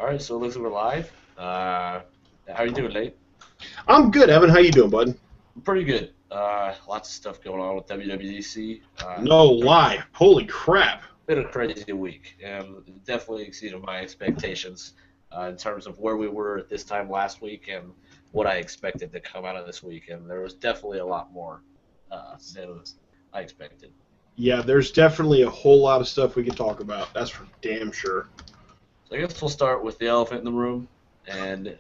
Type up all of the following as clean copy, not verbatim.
All right, so it looks like we're live. How you doing, Nate? I'm good, Evan. How you doing, bud? Pretty good. Lots of stuff going on with WWDC. No lie. Holy crap. Been a crazy week, and it definitely exceeded my expectations in terms of where we were at this time last week and what I expected to come out of this week. And there was definitely a lot more than I expected. Yeah, there's definitely a whole lot of stuff we could talk about. That's for damn sure. So I guess we'll start with the elephant in the room and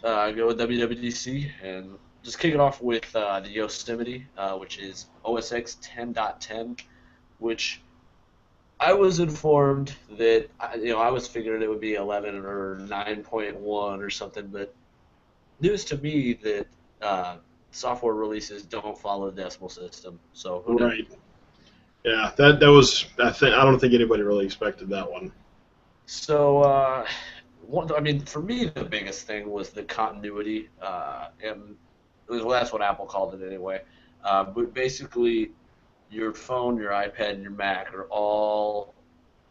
go with WWDC and just kick it off with the Yosemite, which is OSX 10.10, which I was informed that I was figuring it would be 11 or 9.1 or something, but news to me that software releases don't follow the decimal system. So who knew? Right. Yeah, that was. I don't think anybody really expected that one. So I mean, for me, the biggest thing was the continuity, and well, that's what Apple called it anyway. But basically, your phone, your iPad, and your Mac are all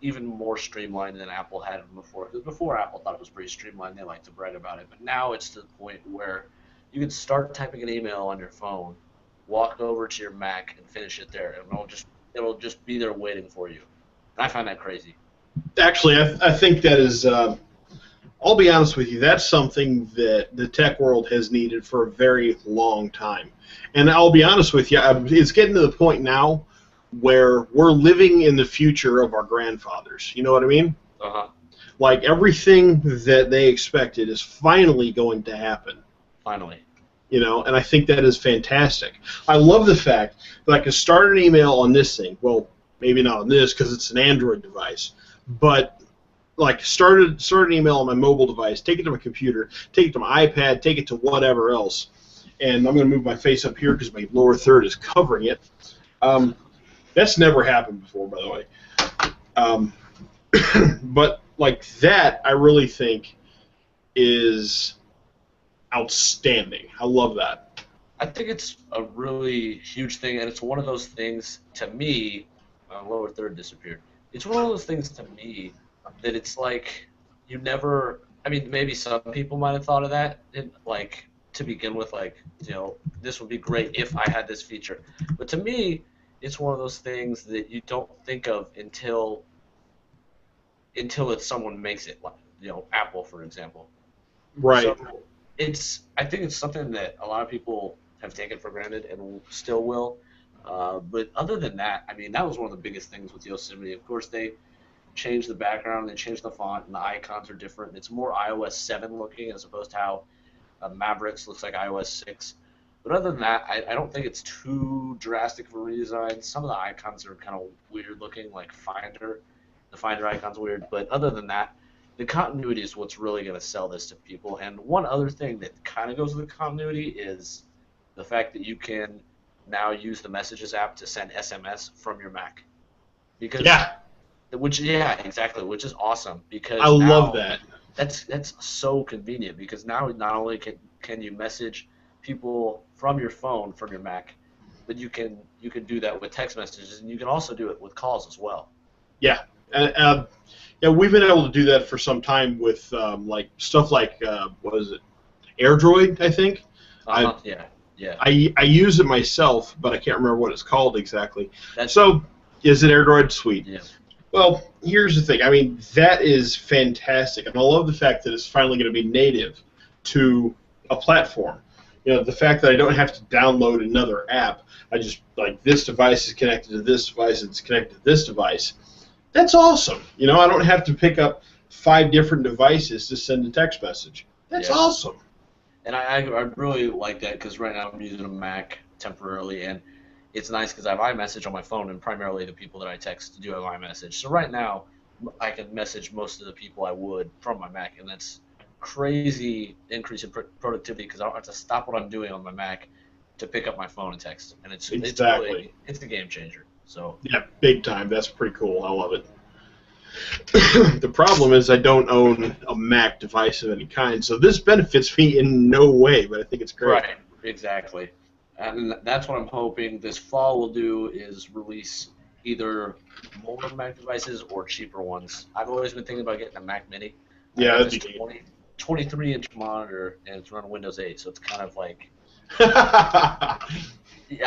even more streamlined than Apple had them before. Because before Apple thought it was pretty streamlined, they liked to brag about it. But now it's to the point where you can start typing an email on your phone, walk over to your Mac, and finish it there, and it'll just be there waiting for you. And I find that crazy. Actually, I think that is. I'll be honest with you. That's something that the tech world has needed for a very long time. And I'll be honest with you. It's getting to the point now where we're living in the future of our grandfathers. You know what I mean? Uh huh. Like everything that they expected is finally going to happen. Finally. And I think that is fantastic. I love the fact that I can start an email on this thing. Well, maybe not on this because it's an Android device, but like start an email on my mobile device, take it to my computer, take it to my iPad, take it to whatever else. And I'm going to move my face up here because my lower third is covering it. That's never happened before, by the way. But like that, I really think is outstanding. I love that. I think it's a really huge thing, and it's one of those things to me. My lower third disappeared. It's one of those things to me that it's like you never. I mean, maybe some people might have thought of that, like to begin with, like this would be great if I had this feature. But to me, it's one of those things that you don't think of until it's someone makes it, like Apple, for example. Right. So I think it's something that a lot of people have taken for granted and still will. But other than that, I mean, that was one of the biggest things with Yosemite. Of course, they changed the background, they changed the font, and the icons are different. It's more iOS 7 looking as opposed to how Mavericks looks like iOS 6. But other than that, I don't think it's too drastic of a redesign. Some of the icons are kind of weird looking, like Finder. The Finder icon's weird. But other than that, the continuity is what's really going to sell this to people. And one other thing that kind of goes with the continuity is the fact that you can now use the Messages app to send SMS from your Mac. Because Yeah, yeah, exactly, which is awesome because I love now that. that's so convenient because now not only can you message people from your phone from your Mac, but you can do that with text messages and you can also do it with calls as well. Yeah. Yeah, we've been able to do that for some time with like stuff like what is it, AirDroid? I think. I, Yeah, yeah. I use it myself, but I can't remember what it's called exactly. That's So, is it AirDroid? Sweet. yeah. Well, here's the thing. I mean, that is fantastic, and I love the fact that it's finally going to be native to a platform. The fact that I don't have to download another app. I just, like, this device is connected to this device, it's connected to this device. That's awesome. I don't have to pick up 5 different devices to send a text message. That's Yeah. awesome. And I really like that because right now I'm using a Mac temporarily, and it's nice because I have iMessage on my phone, and primarily the people that I text do have iMessage. So right now I can message most of the people I would from my Mac, and that's crazy increase in productivity because I don't have to stop what I'm doing on my Mac to pick up my phone and text, and it's Exactly. really it's a game changer. So Yeah, big time. That's pretty cool. I love it. The problem is I don't own a Mac device of any kind, so this benefits me in no way, but I think it's great. right, exactly. And that's what I'm hoping this fall will do is release either more Mac devices or cheaper ones. I've always been thinking about getting a Mac Mini. I Yeah, got that'd this be neat. 23-inch monitor, and it's running Windows 8, so it's kind of like, I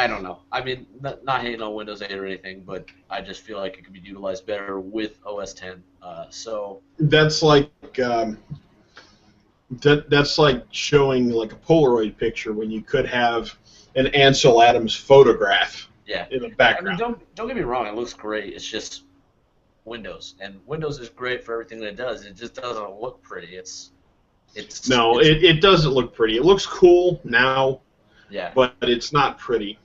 don't know. I mean, not hating on Windows 8 or anything, but I just feel like it could be utilized better with OS 10. That's like that's like showing like a Polaroid picture when you could have an Ansel Adams photograph Yeah. in the I mean, background. don't get me wrong. It looks great. It's just Windows, and Windows is great for everything that it does. It just doesn't look pretty. No, It's it doesn't look pretty. It looks cool now, yeah. but it's not pretty.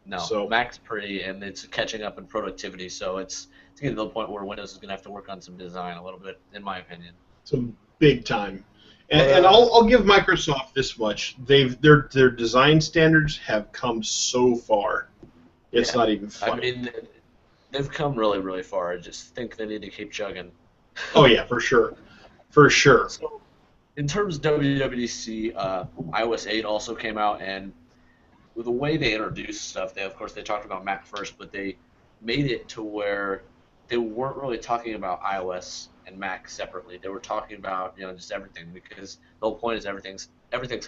No, So Mac's pretty, and it's catching up in productivity. So it's getting to the point where Windows is going to have to work on some design a little bit, in my opinion. some big time. But And I'll give Microsoft this much: their design standards have come so far. It's yeah, not even I funny. mean, they've come really, really far. I just think they need to keep chugging. Oh yeah, for sure, for sure. So, in terms of WWDC, iOS 8 also came out, and the way they introduced stuff, of course they talked about Mac first, but they made it to where they weren't really talking about iOS and Mac separately. They were talking about just everything, because the whole point is everything's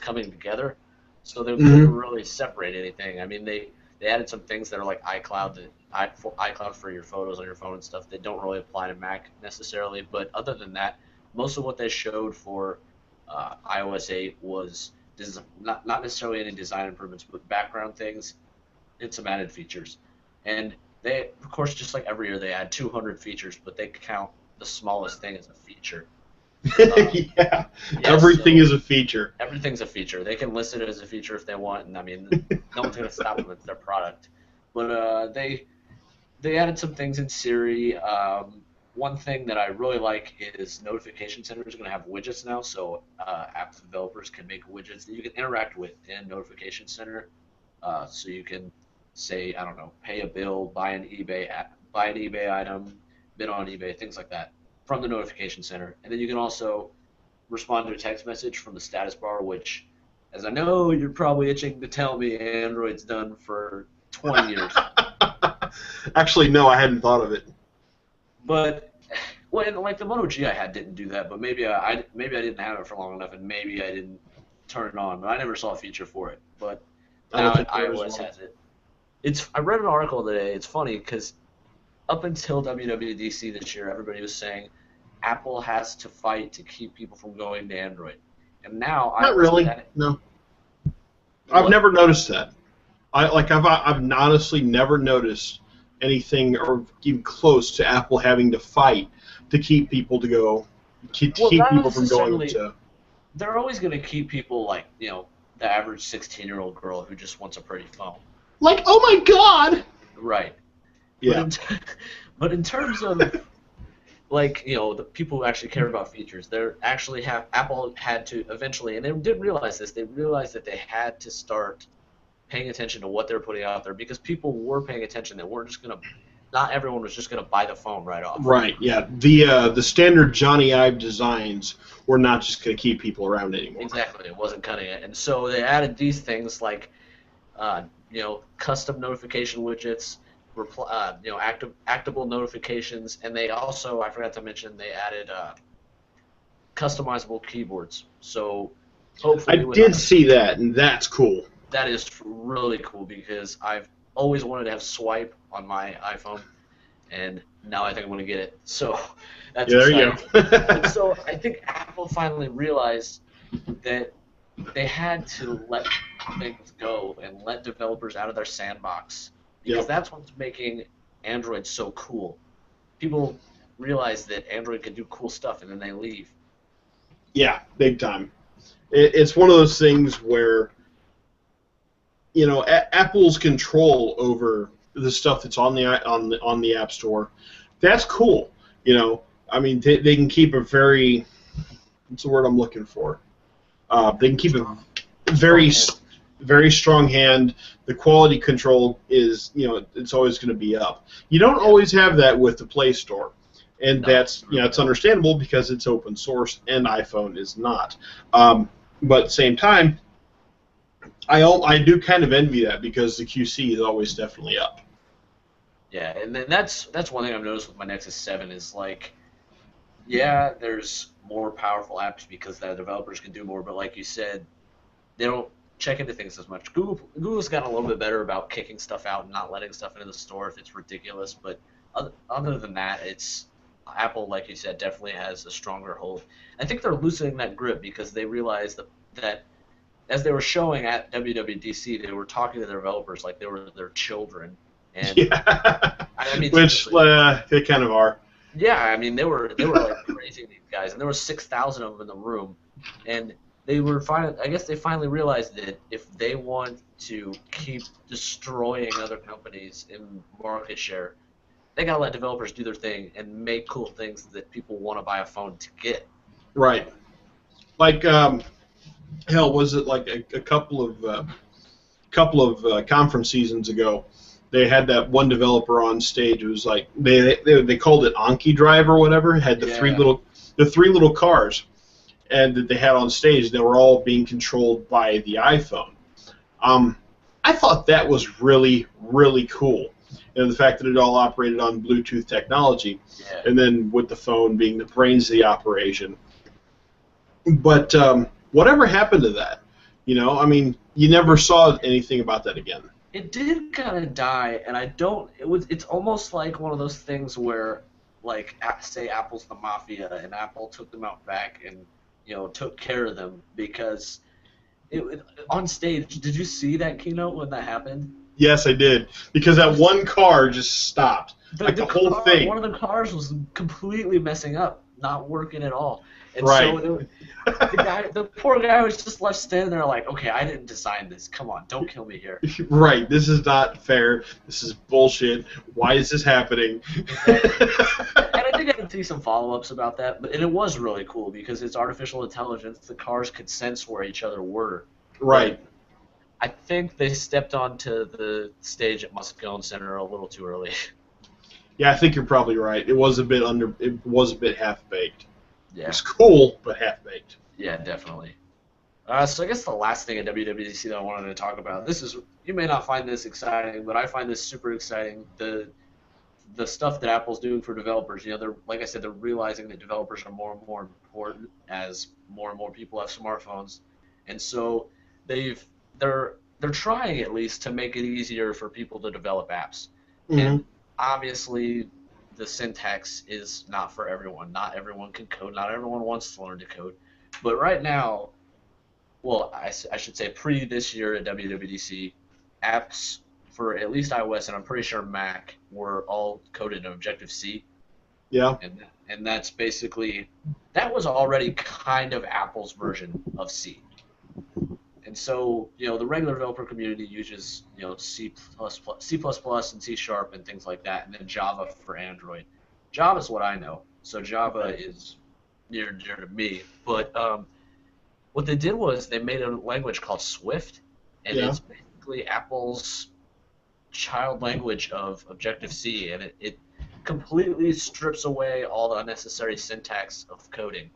coming together, so they couldn't Hmm. really separate anything. I mean, they added some things that are like iCloud for your photos on your phone and stuff that don't really apply to Mac necessarily. But other than that, most of what they showed for iOS 8 was not necessarily any design improvements, but background things and some added features. And they, of course, just like every year, they add 200 features, but they count the smallest thing as a feature. Yeah, Yeah, everything so is a feature. everything's a feature. They can list it as a feature if they want, and I mean, no one's going to stop them. It's their product. But they added some things in Siri. One thing that I really like is Notification Center is going to have widgets now, so app developers can make widgets that you can interact with in Notification Center. So you can say, I don't know, pay a bill, buy an eBay item, bid on eBay, things like that from the Notification Center. And then you can also respond to a text message from the status bar, which, as I know you're probably itching to tell me, Android's done for 20 years. Actually, no, I hadn't thought of it. But well, like the Moto G I had didn't do that, but maybe I didn't have it for long enough, and maybe I didn't turn it on. But I never saw a feature for it. But I don't now think there is iOS one. has it. I read an article today. It's funny because up until WWDC this year, everybody was saying Apple has to fight to keep people from going to Android, and now Not iOS has really. added No, I've what? never noticed that. I've honestly never noticed anything or even close to Apple having to fight to keep people to Well, keep not people from going necessarily. to. They're always going to keep people like the average 16-year-old girl who just wants a pretty phone. Like, oh my God! Right. But Yeah. but in terms of like the people who actually care about features, they're actually have Apple had to eventually, and they didn't realize this. They realized that they had to start paying attention to what they're putting out there because people were paying attention. That weren't just gonna, not everyone was just gonna buy the phone right off. Right. Yeah. The standard Johnny Ive designs were not just going to keep people around anymore. Exactly, it wasn't cutting it, and so they added these things like custom notification widgets, actable notifications, and they also, I forgot to mention, they added customizable keyboards. So I hopefully with did see that, and that's cool. that is really cool because I've always wanted to have swipe on my iPhone, and now I think I'm going to get it. So that's Yeah, there you exciting. And go. so I think Apple finally realized that they had to let things go and let developers out of their sandbox because Yep. that's what's making Android so cool. People realize that Android can do cool stuff and then they leave. Yeah, big time. It's one of those things where Apple's control over the stuff that's on the App Store. That's cool. I mean, they can keep a very, what's the word I'm looking for? They can keep a very Strong very strong hand. The quality control is, it's always going to be up. You don't Yeah. always have that with the Play Store, and No, that's, really it's don't. understandable because it's open source and iPhone is not. But at the same time, I do kind of envy that because the QC is always definitely up. Yeah, and then that's one thing I've noticed with my Nexus 7 is like Yeah, there's more powerful apps because the developers can do more. But like you said, they don't check into things as much. Google's gotten a little bit better about kicking stuff out and not letting stuff into the store if it's ridiculous. But other than that, it's Apple, like you said, definitely has a stronger hold. I think they're loosening that grip because they realized that as they were showing at WWDC, they were talking to their developers like they were their children. And Yeah, I mean, which seriously, they kind of are. yeah, I mean they were like praising these guys, and there were 6,000 of them in the room, and they were finally. I guess they finally realized that if they want to keep destroying other companies in market share, they gotta let developers do their thing and make cool things that people want to buy a phone to get. Right. Like, hell, was it like a couple of conference seasons ago? They had that one developer on stage. It was like they called it Anki Drive or whatever. It had Yeah, the three little cars, and that they had on stage. They were all being controlled by the iPhone. Um, I thought that was really, really cool. And the fact that it all operated on Bluetooth technology, yeah. and then with the phone being the brains of the operation. But whatever happened to that? You know, I mean, you never saw anything about that again. It did kind of die, and I don't. It's almost like one of those things where, like, say Apple's the mafia, and Apple took them out back and took care of them because on stage. Did you see that keynote when that happened? Yes, I did, because that one car just stopped, The like the the whole car, thing. one of the cars was completely messing up, not working at all, and so Right. the poor guy was just left standing there like, okay, I didn't design this. Come on, don't kill me here. Right. This is not fair. This is bullshit. Why is this happening? Exactly. And I think I can see some follow-ups about that, and it was really cool because it's artificial intelligence. The cars could sense where each other were, but Right. I think they stepped onto the stage at Moscone Center a little too early. Yeah, I think you're probably right. It was a bit under. It was a bit half baked. Yeah, It's cool, but half baked. yeah, definitely. So I guess the last thing at WWDC that I wanted to talk about. This is you may not find this exciting, but I find this super exciting. The stuff that Apple's doing for developers. They're like I said, they're realizing that developers are more and more important as more and more people have smartphones, and so they've they're trying at least to make it easier for people to develop apps. Hmm. And obviously, the syntax is not for everyone. Not everyone can code. Not everyone wants to learn to code. But right now, well, I should say pre this year at WWDC, apps for at least iOS and I'm pretty sure Mac were all coded in Objective C, Yeah. and that's basically that was already kind of Apple's version of C. And so the regular developer community uses C++, and C Sharp and things like that, and then Java for Android. Java is what I know, so Java is near and dear to me. But what they did was they made a language called Swift, and Yeah. it's basically Apple's child language of Objective C, and it completely strips away all the unnecessary syntax of coding.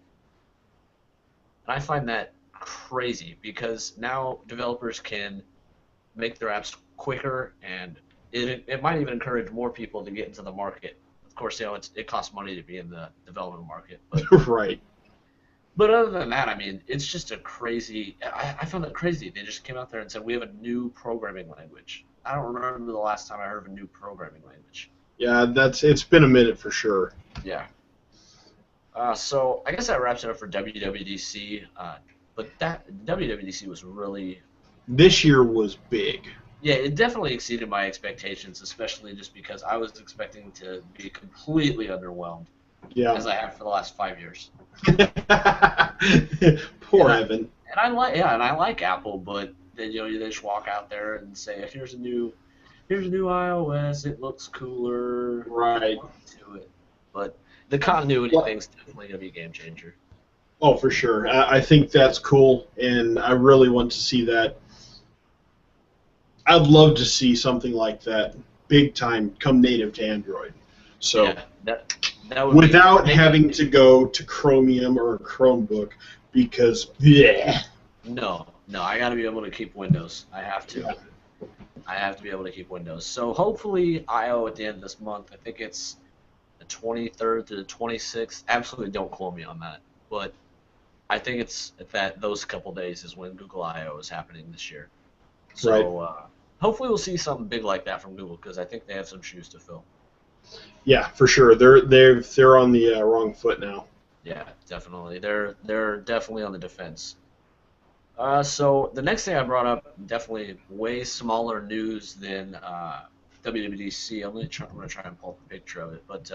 And I find that crazy because now developers can make their apps quicker, and it might even encourage more people to get into the market. Of course, it costs money to be in the development market, but Right. other than that, I mean, it's just a crazy. I found that crazy. They just came out there and said we have a new programming language. I don't remember the last time I heard of a new programming language. Yeah. It's been a minute for sure. Yeah. So I guess that wraps it up for WWDC. But that WWDC was really, This year was big. yeah, it definitely exceeded my expectations, especially just because I was expecting to be completely underwhelmed, Yeah. as I have for the last 5 years. Poor And I, Evan. and I like Apple, but then they just walk out there and say, here's a new iOS. It looks cooler. There's Right. more to it, but the continuity Well, thing's definitely gonna be a game changer. oh, for sure. I think that's cool, and I really want to see that. I'd love to see something like that, big time, come native to Android. So Yeah, that would be without maybe having to go to Chromium or a Chromebook, because yeah, no. I got to be able to keep Windows. I have to. yeah, I have to be able to keep Windows. So hopefully, I/O at the end of this month. I think it's the 23rd to the 26th. Absolutely don't quote me on that. But I think it's that those couple days is when Google I/O is happening this year. So hopefully we'll see something big like that from Google because I think they have some shoes to fill. Yeah, for sure. They're on the wrong foot now. Yeah, definitely. They're definitely on the defense. So the next thing I brought up, definitely way smaller news than WWDC. I'm going to try and pull up a picture of it. But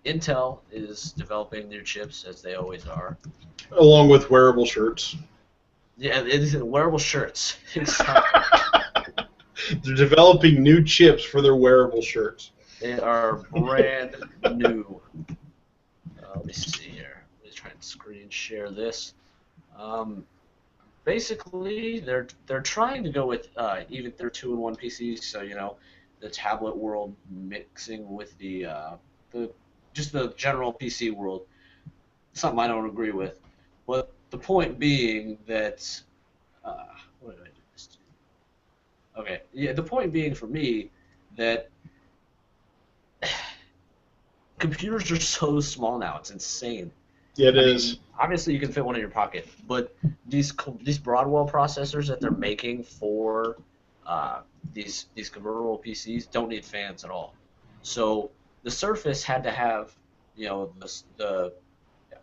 Intel is developing new chips, as they always are. Along with wearable shirts. Yeah, it is wearable shirts. They're developing new chips for their wearable shirts. They are brand new. Let me see here. Let me try and screen share this. Basically, they're trying to go with even their 2-in-1 PCs. So the tablet world mixing with the just the general PC world. Something I don't agree with. But the point being that what did I do this to? Okay, yeah. The point being for me that computers are so small now. It's insane. Yeah, it is. Obviously, you can fit one in your pocket, but these Broadwell processors that they're making for these convertible PCs don't need fans at all. So the Surface had to have the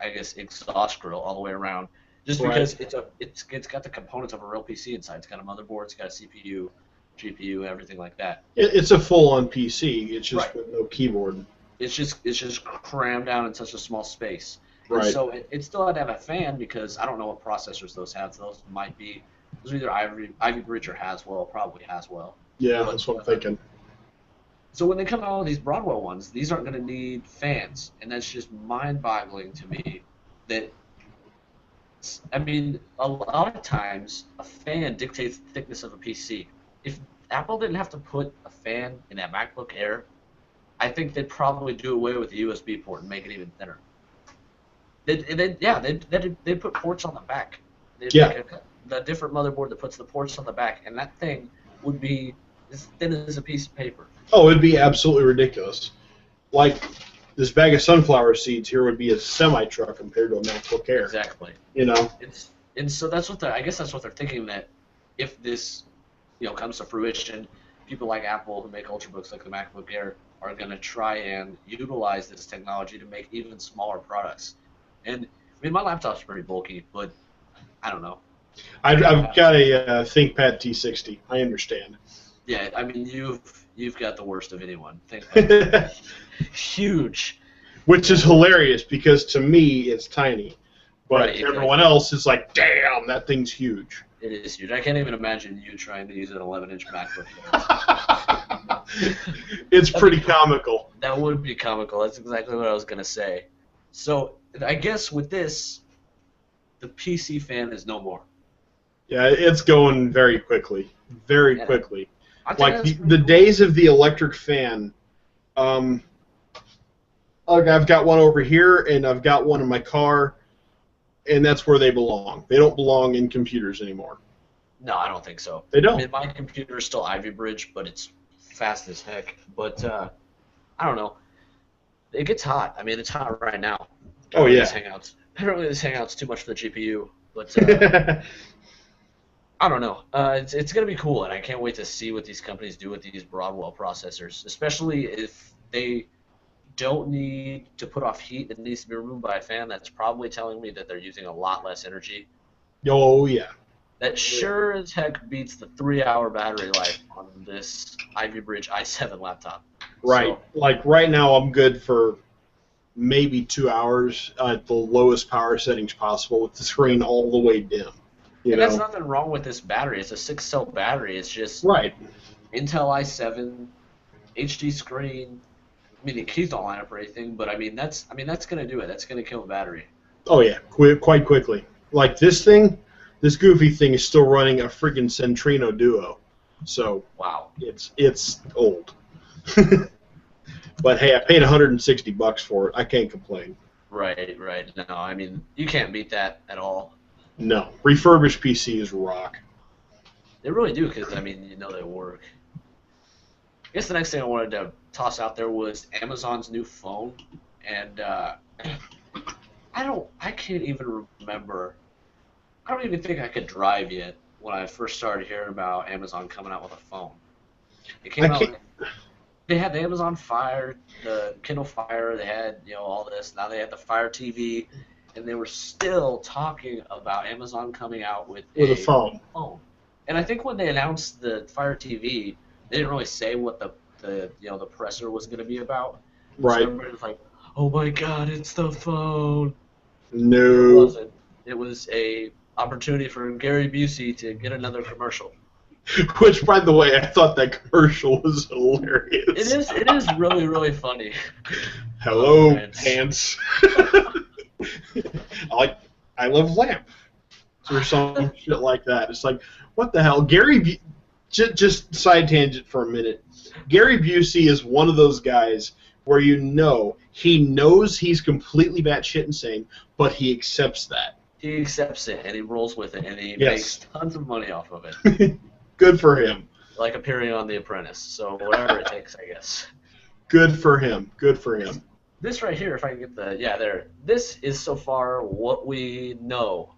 I guess exhaust grill all the way around, just because it's got the components of a real PC inside. It's got a motherboard, it's got a CPU, GPU, everything like that. It's a full-on PC. It's just with no keyboard. It's just crammed down in such a small space. Right. And so it still had to have a fan because I don't know what processors those have. Those are either Ivy Bridge or Haswell, probably Haswell. Yeah, that's what I'm thinking. So when they come out with these Broadwell ones, these aren't going to need fans, and that's just mind-boggling to me. That a lot of times a fan dictates the thickness of a PC. If Apple didn't have to put a fan in that MacBook Air, I think they'd probably do away with the USB port and make it even thinner. They'd put ports on the back. They'd make the different motherboard that puts the ports on the back, and that thing would be as thin as a piece of paper. Oh, it'd be absolutely ridiculous. Like, this bag of sunflower seeds here would be a semi-truck compared to a MacBook Air. Exactly. And so that's what I guess that's what they're thinking, that if this comes to fruition, people like Apple who make ultrabooks like the MacBook Air are going to try and utilize this technology to make even smaller products. And my laptop's pretty bulky, but I don't know. I've got a ThinkPad T60. I understand. Yeah, you've got the worst of anyone. ThinkPad, huge. Which is hilarious because to me it's tiny, but Right, everyone else is like, damn, that thing's huge. It is huge. I can't even imagine you trying to use an 11-inch MacBook. It's pretty comical. That would be comical. That's exactly what I was going to say. So I guess with this, the PC fan is no more. Yeah, it's going very quickly. Very quickly. Like the cool. days of the electric fan, like I've got one over here and I've got one in my car, and that's where they belong. They don't belong in computers anymore. No, I don't think so. They don't. My computer is still Ivy Bridge, but it's fast as heck. But I don't know. It gets hot. It's hot right now. Oh, yeah. Apparently this hangout's too much for the GPU, but I don't know. It's going to be cool, and I can't wait to see what these companies do with these Broadwell processors, especially if they don't need to put off heat that needs to be removed by a fan. That's probably telling me that they're using a lot less energy. Oh, yeah. That sure as heck beats the 3-hour battery life on this Ivy Bridge i7 laptop. Right. So, like right now I'm good for maybe 2 hours at the lowest power settings possible with the screen all the way dim. There's nothing wrong with this battery. It's a 6-cell battery. It's just right. Intel i7, HD screen. The keys don't line up or anything, but that's going to do it. That's going to kill the battery. Oh yeah, quite quickly. Like this goofy thing is still running a friggin' Centrino Duo. So wow, it's old. But hey, I paid $160 for it. I can't complain. Right. No, you can't beat that at all. No, refurbished PCs rock. They really do, because they work. I guess the next thing I wanted to toss out there was Amazon's new phone, and I can't even remember. I don't even think I could drive yet when I first started hearing about Amazon coming out with a phone. It I came out. can't. They had the Amazon Fire, the Kindle Fire. They had all this. Now they had the Fire TV, and they were still talking about Amazon coming out with With a a phone. phone. And I think when they announced the Fire TV, they didn't really say what the presser was going to be about. So Right. everybody was like, "Oh my God, it's the phone!" It No. wasn't. It was a opportunity for Gary Busey to get another commercial. Which, by the way, I thought that commercial was hilarious. It is really, really funny. Hello, Pants. pants. I love lamp. Or some shit like that. It's like, what the hell? Just side tangent for a minute. Gary Busey is one of those guys where he knows he's completely batshit insane, but he accepts that. He accepts it, and he rolls with it, and he Yes. makes tons of money off of it. Good for him. Like appearing on The Apprentice. So whatever it takes, I guess. Good for him. Good for him. This right here, if I can get there. This is so far what we know,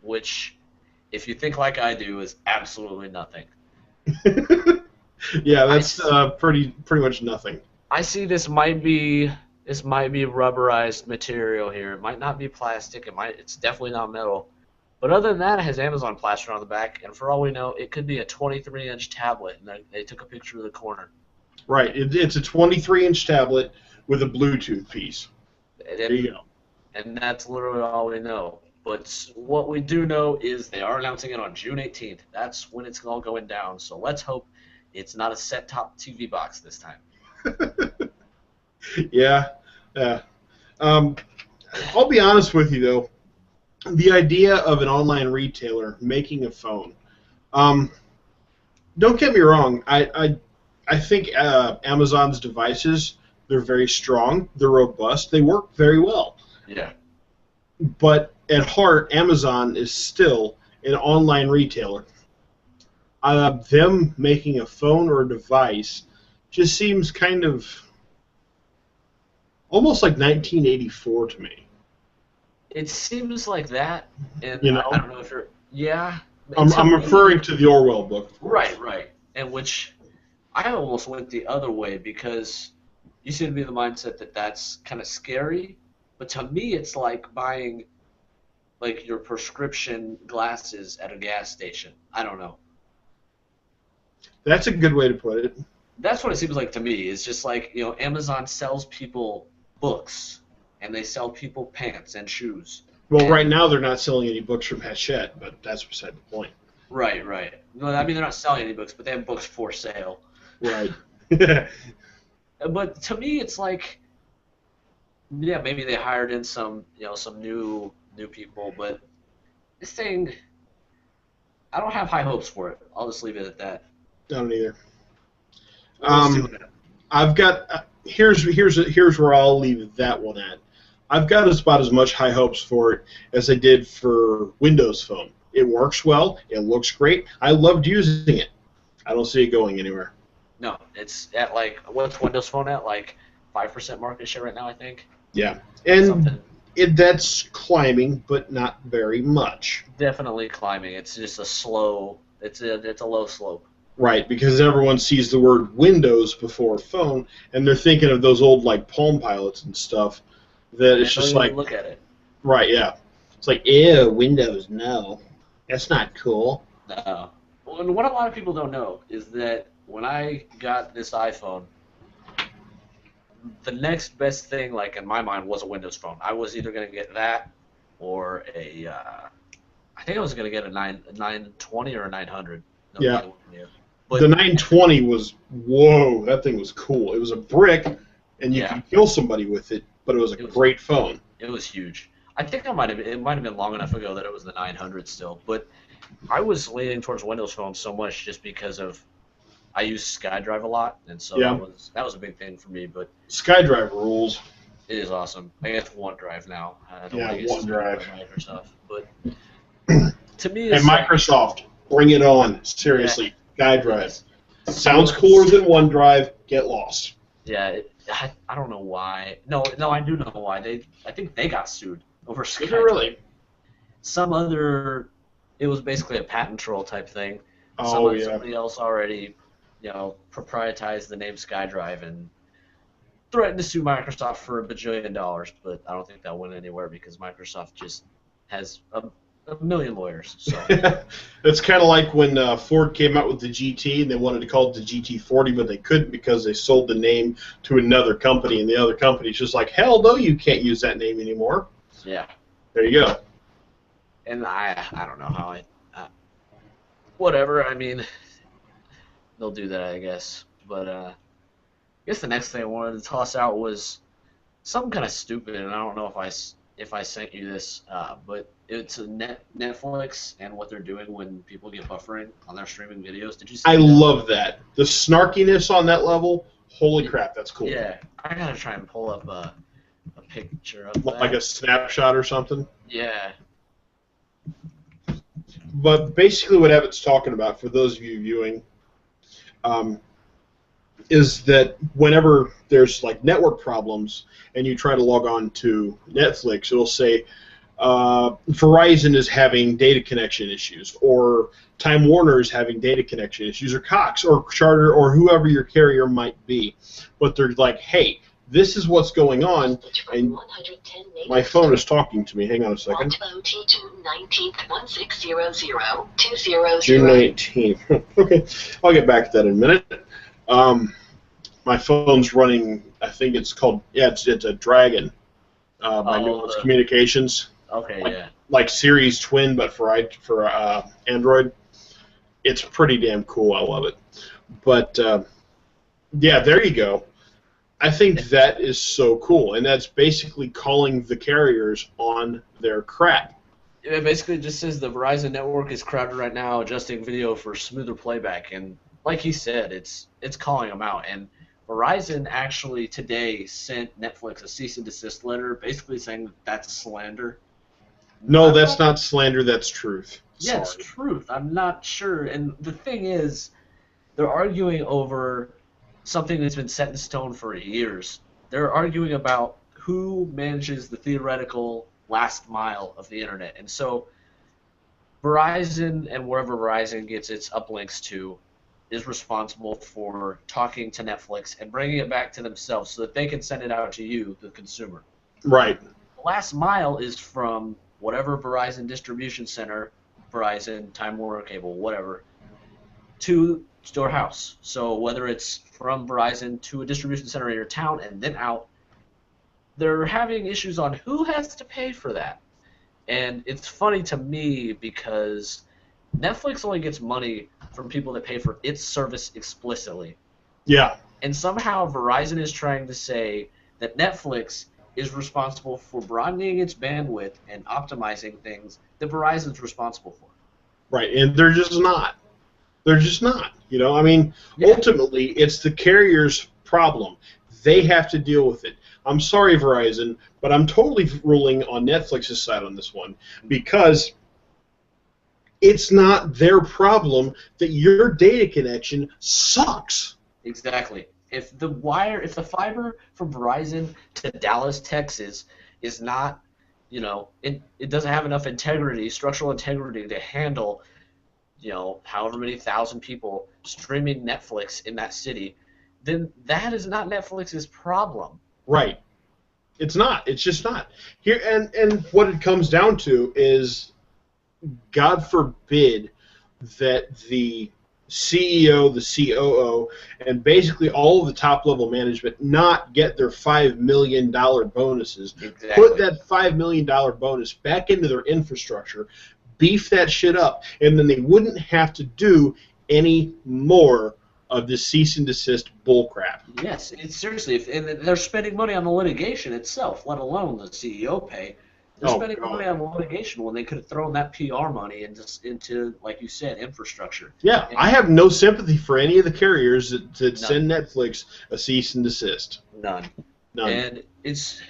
which, if you think like I do, is absolutely nothing. Yeah, that's pretty much nothing. I see this might be rubberized material here. It might not be plastic. It's definitely not metal. But other than that, it has Amazon plaster on the back, and for all we know, it could be a 23-inch tablet. And they took a picture of the corner. Right. It's a 23-inch tablet with a Bluetooth piece. There you go. And that's literally all we know. But what we do know is they are announcing it on June 18th. That's when it's all going down. So let's hope it's not a set-top TV box this time. Yeah. I'll be honest with you, though. The idea of an online retailer making a phone, don't get me wrong, I think Amazon's devices, they're very strong, they're robust, they work very well. Yeah. But at heart, Amazon is still an online retailer. Them making a phone or a device just seems kind of almost like 1984 to me. It seems like that, and You know? I don't know if you're... Yeah. I'm referring to the Orwell book. Of course. Right. And which I almost went the other way because you seem to be the mindset that that's kind of scary, but to me it's like buying like your prescription glasses at a gas station. I don't know. That's a good way to put it. That's what it seems like to me. It's just like, Amazon sells people books, and they sell people pants and shoes. Well, right now they're not selling any books from Hachette, but that's beside the point. Right. No, I mean, they're not selling any books, but they have books for sale. Right. But to me, it's like, yeah, maybe they hired in some new people, but this thing, I don't have high hopes for it. I'll just leave it at that. I don't either. We'll see what happens. I've got here's where I'll leave that one at. I've got about as much high hopes for it as I did for Windows Phone. It works well. It looks great. I loved using it. I don't see it going anywhere. No, it's at like, what's Windows Phone at? Like 5% market share right now, I think. Yeah, and Something. that's climbing, but not very much. Definitely climbing. It's just a slow. It's a low slope. Right, because everyone sees the word Windows before phone, and they're thinking of those old like Palm Pilots and stuff. That it's just like, look at it. Right, yeah. It's like, ew, Windows, no, that's not cool. No. Well, and what a lot of people don't know is that when I got this iPhone, the next best thing, like in my mind, was a Windows Phone. I was either going to get that or I think I was going to get a 920 or a 900. No, Yeah. But The 920 was, whoa, that thing was cool. It was a brick, and you could kill somebody with it, but it was a great phone. It was huge. I think it might have been long enough ago that it was the 900 still, but I was leaning towards Windows Phone so much just because of I use SkyDrive a lot, and so that was a big thing for me. But SkyDrive rules. It is awesome. I guess OneDrive now. I don't Yeah, want to use OneDrive. Microsoft, but to me, And it's Microsoft, bring it on. Seriously, SkyDrive. Sounds cooler than OneDrive. Get lost. Yeah, I don't know why. No, I do know why. I think they got sued over Is it SkyDrive. really? Some other, it was basically a patent troll type thing. Oh yeah. Somebody else already, proprietized the name SkyDrive and threatened to sue Microsoft for $1 bajillion, but I don't think that went anywhere because Microsoft just has a million lawyers. So It's kind of like when Ford came out with the GT and they wanted to call it the GT40, but they couldn't because they sold the name to another company, and the other company's just like, hell no, you can't use that name anymore. yeah, There you go. and I don't know how whatever. I mean, they'll do that, I guess. But I guess the next thing I wanted to toss out was something kind of stupid, and I don't know if I sent you this, but it's Netflix and what they're doing when people get buffering on their streaming videos. Did you I see that? love that. The snarkiness on that level, holy crap, that's cool. Yeah, I gotta try and pull up a picture of Like a that. snapshot or something. Yeah, But basically what Evan's talking about, for those of you viewing, um, is that whenever there's like network problems and you try to log on to Netflix, it'll say Verizon is having data connection issues, or Time Warner is having data connection issues, or Cox, or Charter, or whoever your carrier might be. But they're like, hey, this is what's going on, and my phone is talking to me. Hang on a second. June 19th. Okay, I'll get back to that in a minute. My phone's running, I think it's called, it's a Dragon by Nuance Communications. Okay, yeah. Like Series Twin, but for Android. It's pretty damn cool. I love it. But, yeah, there you go. I think that is so cool, and that's basically calling the carriers on their crap. It basically just says the Verizon network is crowded right now, adjusting video for smoother playback, and like he said, it's calling them out. And Verizon actually today sent Netflix a cease and desist letter, basically saying that that's slander. No, that's not slander. That's truth. Yeah, it's truth. I'm not sure. And the thing is, they're arguing over something that's been set in stone for years. They're arguing about who manages the theoretical last mile of the internet. And so Verizon and wherever Verizon gets its uplinks to is responsible for talking to Netflix and bringing it back to themselves so that they can send it out to you, the consumer. Right. The last mile is from whatever Verizon distribution center, Verizon, Time Warner Cable, whatever, to your house. So whether it's from Verizon to a distribution center in your town and then out, they're having issues on who has to pay for that. And it's funny to me because Netflix only gets money from people that pay for its service explicitly. Yeah. And somehow Verizon is trying to say that Netflix is responsible for broadening its bandwidth and optimizing things that Verizon's responsible for. Right, and they're just not. They're just not. I mean, Yeah. Ultimately, it's the carrier's problem. They have to deal with it. I'm sorry, Verizon, but I'm totally ruling on Netflix's side on this one because it's not their problem that your data connection sucks. Exactly. If the fiber from Verizon to Dallas, Texas is not, it doesn't have enough structural integrity to handle, however many thousand people streaming Netflix in that city, then that is not Netflix's problem. Right. It's not. It's just not. Here and what it comes down to is, God forbid that the CEO, the COO, and basically all of the top-level management not get their $5 million bonuses. Exactly. Put that $5 million bonus back into their infrastructure, beef that shit up, and then they wouldn't have to do any more of this cease and desist bullcrap. Yes, it's seriously, and they're spending money on the litigation itself, let alone the CEO pay. They're spending money on litigation when they could have thrown that PR money into, like you said, infrastructure. Yeah, I have no sympathy for any of the carriers that send Netflix a cease and desist. None. And it's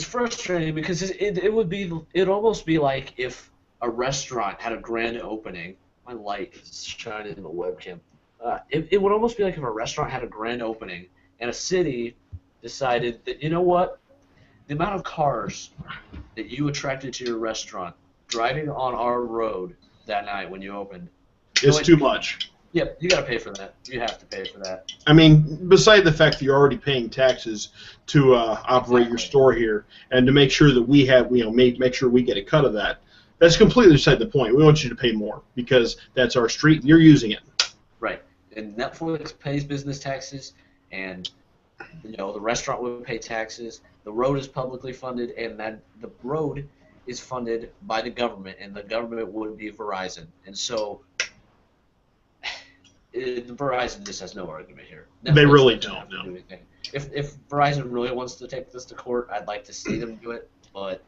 frustrating because it'd almost be like if a restaurant had a grand opening. My light is shining in the webcam. It would almost be like if a restaurant had a grand opening and a city decided that, you know what, the amount of cars that you attracted to your restaurant driving on our road that night when you opened, you know It's what? too much. Yep, you got to pay for that. You have to pay for that. I mean, beside the fact that you're already paying taxes to operate your Exactly. store here, and to make sure that we have, make sure we get a cut of that, that's completely beside the point. We want you to pay more because that's our street. You're using it. Right. And Netflix pays business taxes, and the restaurant would pay taxes. The road is publicly funded, and that the road is funded by the government, and the government would be Verizon. And so Verizon just has no argument here. They Netflix really doesn't don't. have to do No. anything. If Verizon really wants to take this to court, I'd like to see them do it. But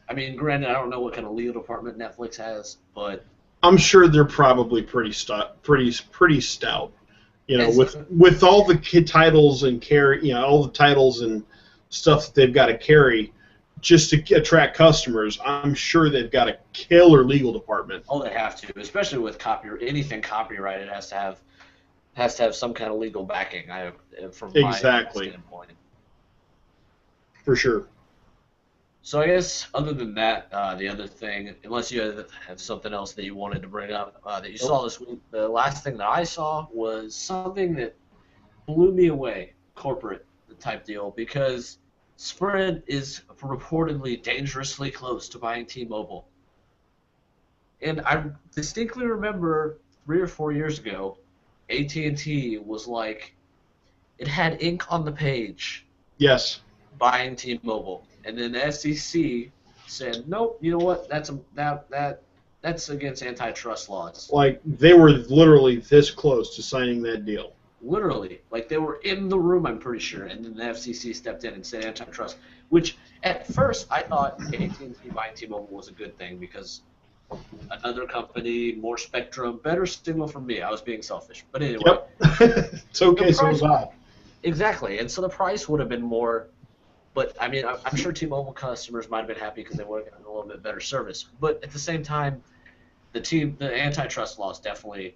I mean, granted, I don't know what kind of legal department Netflix has, but I'm sure they're probably pretty stout. as With all the titles and all the titles and stuff that they've got to carry just to attract customers. I'm sure they've got a killer legal department. oh, they have to, especially with anything copyrighted has to have some kind of legal backing. From my Exactly, standpoint. for sure. So I guess other than that, the other thing, unless you have something else that you wanted to bring up that you saw this week, the last thing that I saw was something that blew me away, corporate type deal, because Sprint is reportedly dangerously close to buying T-Mobile. And I distinctly remember 3 or 4 years ago, AT&T was like, it had ink on the page Yes, buying T-Mobile, and then the SEC said, nope, you know what? That's against antitrust laws. like they were literally this close to signing that deal. Literally, like they were in the room, I'm pretty sure, and then the FCC stepped in and said antitrust. Which at first I thought AT&T buying T-Mobile was a good thing because another company, more spectrum, better signal for me. I was being selfish, but anyway, Yep, it's okay. the So price was I. exactly, and so the price would have been more. But I mean, I'm sure T-Mobile customers might have been happy because they would have gotten a little bit better service. But at the same time, the antitrust laws definitely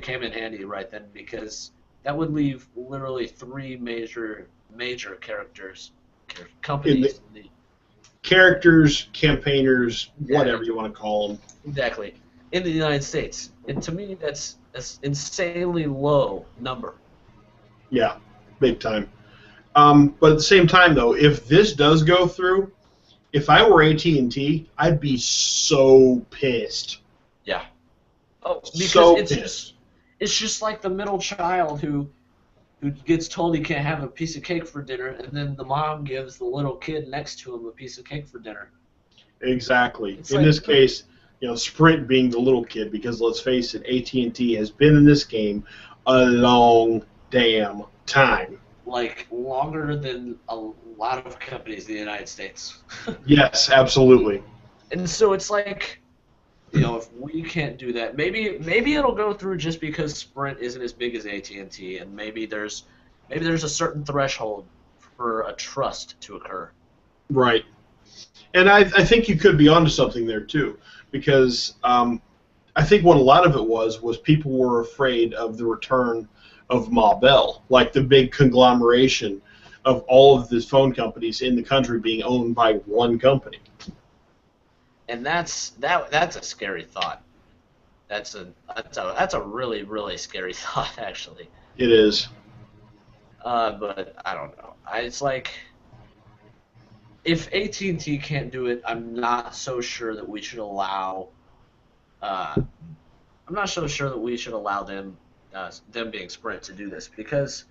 came in handy right then because that would leave literally three major In the companies. characters, campaigners, Yeah, whatever you want to call them. exactly, in the United States, and to me that's an insanely low number. Yeah, big time. But at the same time, though, if this does go through, if I were AT&T, I'd be so pissed. Yeah. Oh, because So it's pissed. just like the middle child who gets told he can't have a piece of cake for dinner, and then the mom gives the little kid next to him a piece of cake for dinner. Exactly. It's In like, this case, Sprint being the little kid, because let's face it, AT&T has been in this game a long damn time. like longer than a lot of companies in the United States. Yes, absolutely. And so it's like, if we can't do that, maybe it'll go through just because Sprint isn't as big as AT&T, and maybe there's a certain threshold for a trust to occur. Right. And I think you could be onto something there, too, because I think what a lot of it was people were afraid of the return of Ma Bell, like the big conglomeration of all of the phone companies in the country being owned by one company. And that's a scary thought. That's a really really scary thought actually. It is. But I don't know. It's like if AT&T can't do it, I'm not so sure that we should allow. I'm not so sure that we should allow them being Sprint to do this because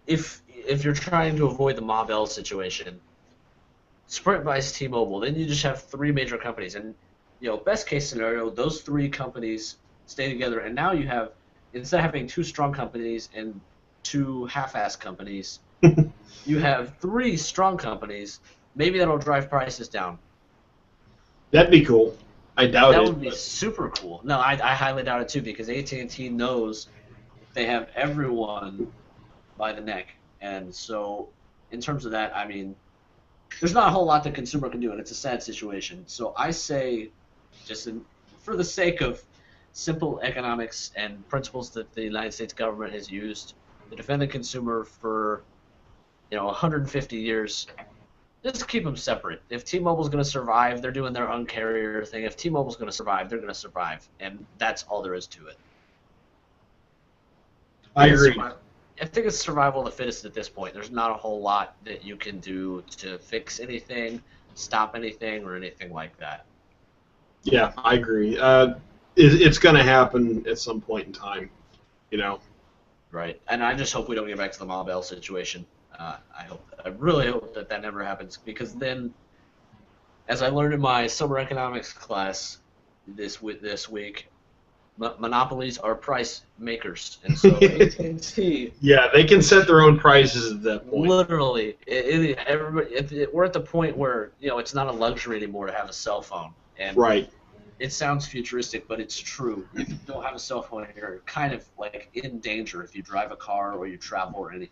if you're trying to avoid the Ma Bell situation, Sprint buys T-Mobile, then you just have three major companies, and best case scenario, those three companies stay together, and now you have instead of having two strong companies and two half-ass companies, you have three strong companies. Maybe that'll drive prices down. That'd be cool. I doubt That it. would be super cool. No, I highly doubt it too because AT&T knows they have everyone by the neck, and so in terms of that, I mean, there's not a whole lot the consumer can do, and it's a sad situation. So I say, for the sake of simple economics and principles that the United States government has used to defend the consumer for 150 years. Just keep them separate. If T-Mobile's going to survive, they're doing their Un-carrier thing. If T-Mobile's going to survive, they're going to survive, and that's all there is to it. I agree. I think it's survival of the fittest at this point. There's not a whole lot that you can do to fix anything, stop anything, or anything like that. Yeah, I agree. It's going to happen at some point in time, Right, and I just hope we don't get back to the Ma Bell situation. I really hope that never happens, because then, as I learned in my summer economics class this week, monopolies are price makers, and so AT&T. Yeah, they can set their own prices at that point. Literally, we're at the point where it's not a luxury anymore to have a cell phone, and right. It sounds futuristic, but it's true. If you don't have a cell phone, you're kind of like in danger if you drive a car or you travel or anything.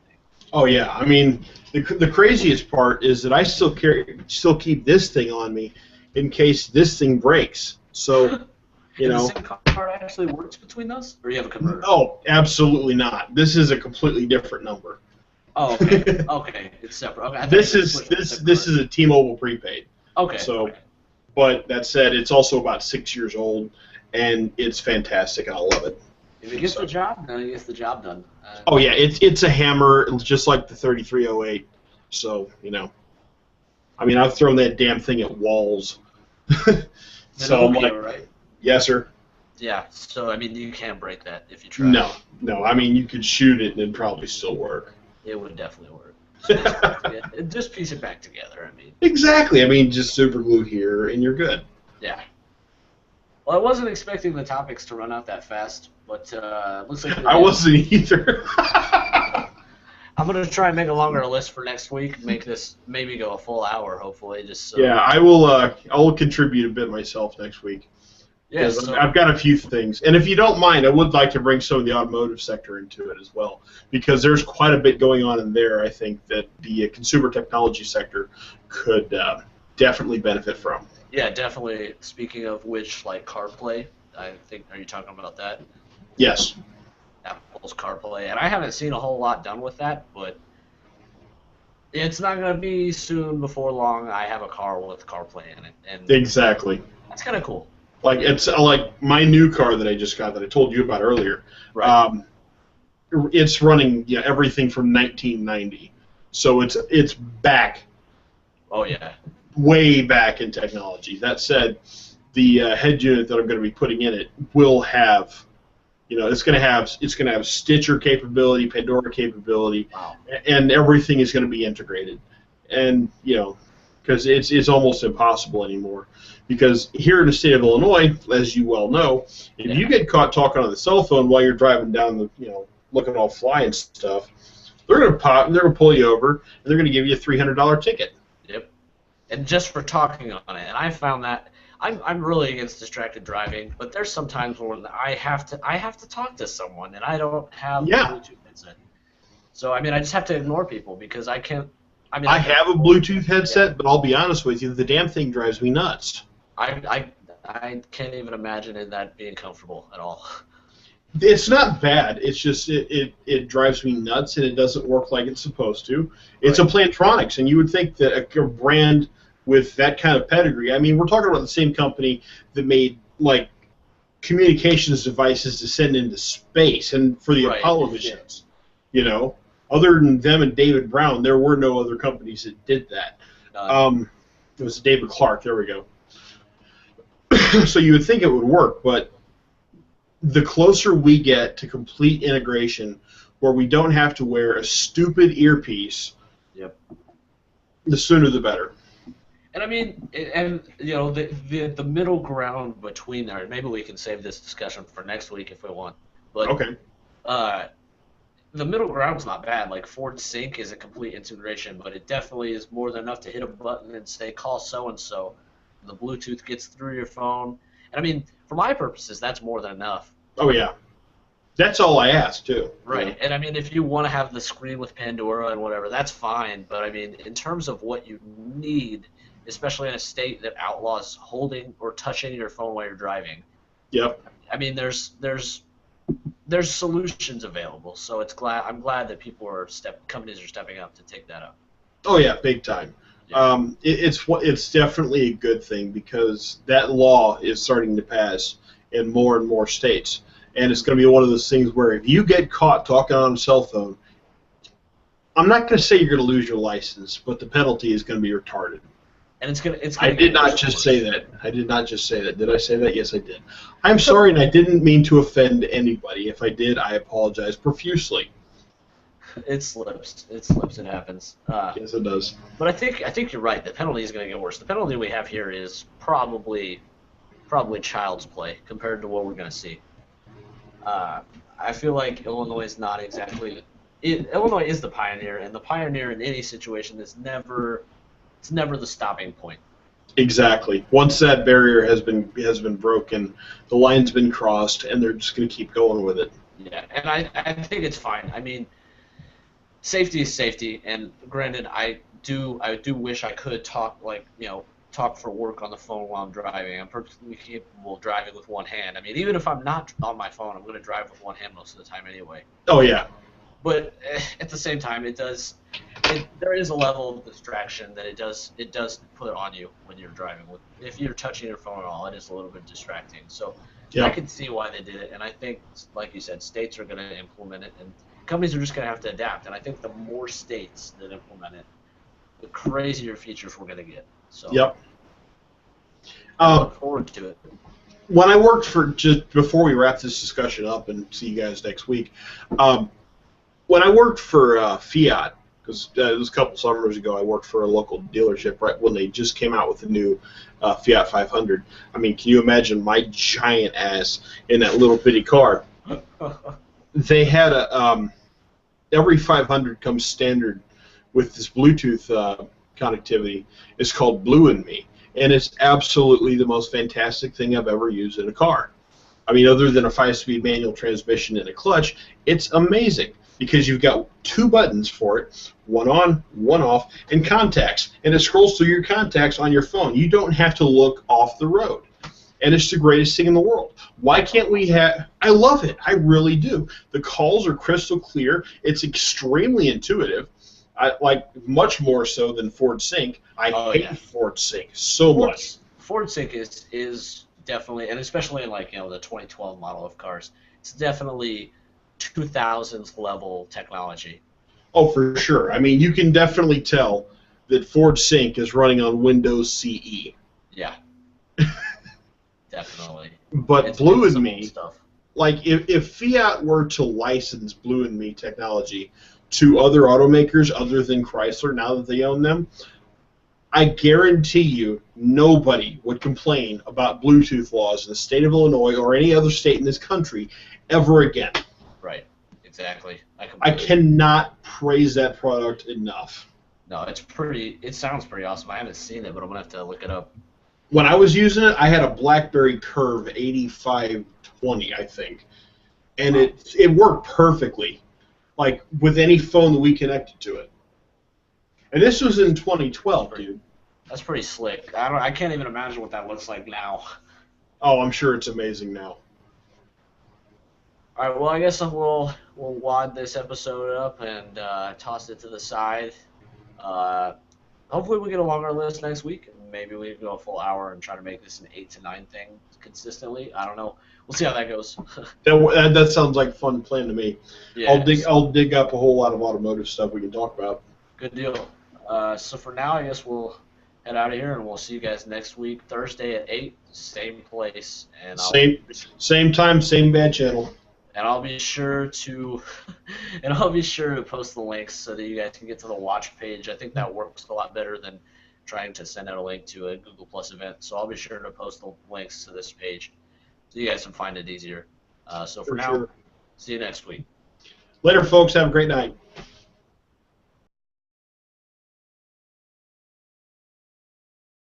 Oh yeah, I mean the craziest part is that I still keep this thing on me in case this thing breaks. So. The SIM card actually works between those, or you have a converter? Oh, absolutely not. This is a completely different number. Oh, okay. Okay, it's separate. Okay, this is a T-Mobile prepaid. Okay. So, but that said, it's also about 6 years old, and it's fantastic, and I love it. If it gets the job done, it gets the job done. Oh yeah, it's a hammer, just like the 3308. So I mean, I've thrown that damn thing at walls. So I'm like, right? Yes, sir. Yeah, so I mean, you can't break that if you try. No. I mean, you could shoot it and it'd probably still work. It would definitely work. Just piece it back together. I mean. Exactly. I mean, just super glue here and you're good. Yeah. Well, I wasn't expecting the topics to run out that fast, but looks like I wasn't either. I'm gonna try and make a longer list for next week. Make this maybe go a full hour, hopefully. Just so. Yeah, I will contribute a bit myself next week. Yeah, I've got a few things, and if you don't mind, I would like to bring some of the automotive sector into it as well, because there's quite a bit going on in there. I think that the consumer technology sector could definitely benefit from. Yeah, definitely. Speaking of which, like CarPlay, I think, are you talking about that? Yes. Apple's CarPlay, and I haven't seen a whole lot done with that, but it's not going to be soon. Before long, I have a car with CarPlay in it, and exactly. That's kind of cool. Like it's like my new car that I just got that I told you about earlier. Right. It's running everything from 1990, so it's back. Oh yeah. Way back in technology. That said, the head unit that I'm going to be putting in it will have, it's going to have Stitcher capability, Pandora capability, wow. And everything is going to be integrated, and because it's almost impossible anymore. Because here in the state of Illinois, as you well know, if you get caught talking on the cell phone while you're driving down the, looking all fly and stuff, they're gonna pull you over, and they're gonna give you a $300 ticket. Yep. And just for talking on it, and I found that I'm really against distracted driving, but there's some times when I have to talk to someone, and I don't have a Bluetooth headset. So I mean, I just have to ignore people because I can't. I have a Bluetooth headset, but I'll be honest with you, the damn thing drives me nuts. I can't even imagine that being comfortable at all. It's not bad. It's just it drives me nuts, and it doesn't work like it's supposed to. It's a Plantronics, and you would think that a brand with that kind of pedigree. I mean, we're talking about the same company that made like communications devices to send into space and for the Apollo missions. Other than them and David Brown, there were no other companies that did that. It was David Clark. There we go. So you would think it would work, but the closer we get to complete integration, where we don't have to wear a stupid earpiece, the sooner the better. And I mean, the middle ground between there. Maybe we can save this discussion for next week if we want. But okay. The middle ground's not bad. Like Ford Sync is a complete integration, but it definitely is more than enough to hit a button and say call so and so. The Bluetooth gets through your phone, and I mean, for my purposes, that's more than enough. Oh yeah, that's all I ask too. Right, and I mean, if you want to have the screen with Pandora and whatever, that's fine. But I mean, in terms of what you need, especially in a state that outlaws holding or touching your phone while you're driving, Yep. I mean, there's solutions available, so I'm glad that companies are stepping up to take that up. Oh yeah, big time. Yeah. It's definitely a good thing because that law is starting to pass in more and more states, and it's going to be one of those things where if you get caught talking on a cell phone, I'm not going to say you're going to lose your license, but the penalty is going to be retarded. And it's I gonna did get not worse. just say that. I did not just say that. Did I say that? Yes, I did. I'm sorry, and I didn't mean to offend anybody. If I did, I apologize profusely. It slips. It slips. It happens. Yes, it does. But I think you're right. The penalty is going to get worse. The penalty we have here is probably child's play compared to what we're going to see. I feel like Illinois is not exactly. Illinois is the pioneer, and the pioneer in any situation is never the stopping point. Exactly. Once that barrier has been broken, the line's been crossed, and they're just going to keep going with it. Yeah, and I think it's fine. I mean, safety is safety, and granted, I do wish I could talk for work on the phone while I'm driving. I'm perfectly capable of driving with one hand. I mean, even if I'm not on my phone, I'm going to drive with one hand most of the time anyway. Oh yeah. But at the same time, there is a level of distraction that it does put on you when you're driving. If you're touching your phone at all, it is a little bit distracting. So Yeah. I can see why they did it, and I think, like you said, states are going to implement it, and companies are just going to have to adapt. And I think the more states that implement it, the crazier features we're going to get. So Yep. I look forward to it. When I worked for, just before we wrap this discussion up and see you guys next week, when I worked for Fiat, because it was a couple summers ago, I worked for a local dealership right when they just came out with the new Fiat 500. I mean, can you imagine my giant ass in that little bitty car? They had every 500 comes standard with this Bluetooth connectivity. It's called Blue and Me, and it's absolutely the most fantastic thing I've ever used in a car. I mean, other than a 5-speed manual transmission and a clutch, it's amazing because you've got two buttons for it, one on, one off, and contacts. And it scrolls through your contacts on your phone. You don't have to look off the road. And it's the greatest thing in the world. Why can't we have... I love it. I really do. The calls are crystal clear. It's extremely intuitive. I like much more so than Ford Sync. I hate Ford Sync so much. Ford Sync is definitely, and especially in the 2012 model of cars, it's definitely 2000s level technology. Oh, for sure. I mean, you can definitely tell that Ford Sync is running on Windows CE. Yeah. Definitely. But Blue and Me, stuff. Like if Fiat were to license Blue and Me technology to other automakers other than Chrysler, now that they own them, I guarantee you nobody would complain about Bluetooth laws in the state of Illinois or any other state in this country ever again. Right. Exactly. I cannot praise that product enough. No, it sounds pretty awesome. I haven't seen it, but I'm going to have to look it up. When I was using it, I had a BlackBerry Curve 8520, I think. And it worked perfectly, like with any phone that we connected to it. And this was in 2012, dude. That's pretty slick. I can't even imagine what that looks like now. Oh, I'm sure it's amazing now. All right, well, I guess we'll wad this episode up and toss it to the side. Hopefully we get a longer list next week. Maybe we go a full hour and try to make this an 8 to 9 thing consistently. I don't know. We'll see how that goes. That sounds like a fun plan to me. Yeah, I'll dig up a whole lot of automotive stuff we can talk about. Good deal. So for now, I guess we'll head out of here, and we'll see you guys next week, Thursday at 8, same place. And same time, same bad channel. And I'll be sure to post the links so that you guys can get to the watch page. I think that works a lot better than trying to send out a link to a Google Plus event. So I'll be sure to post the links to this page so you guys can find it easier. So for now, see you next week. Later, folks. Have a great night.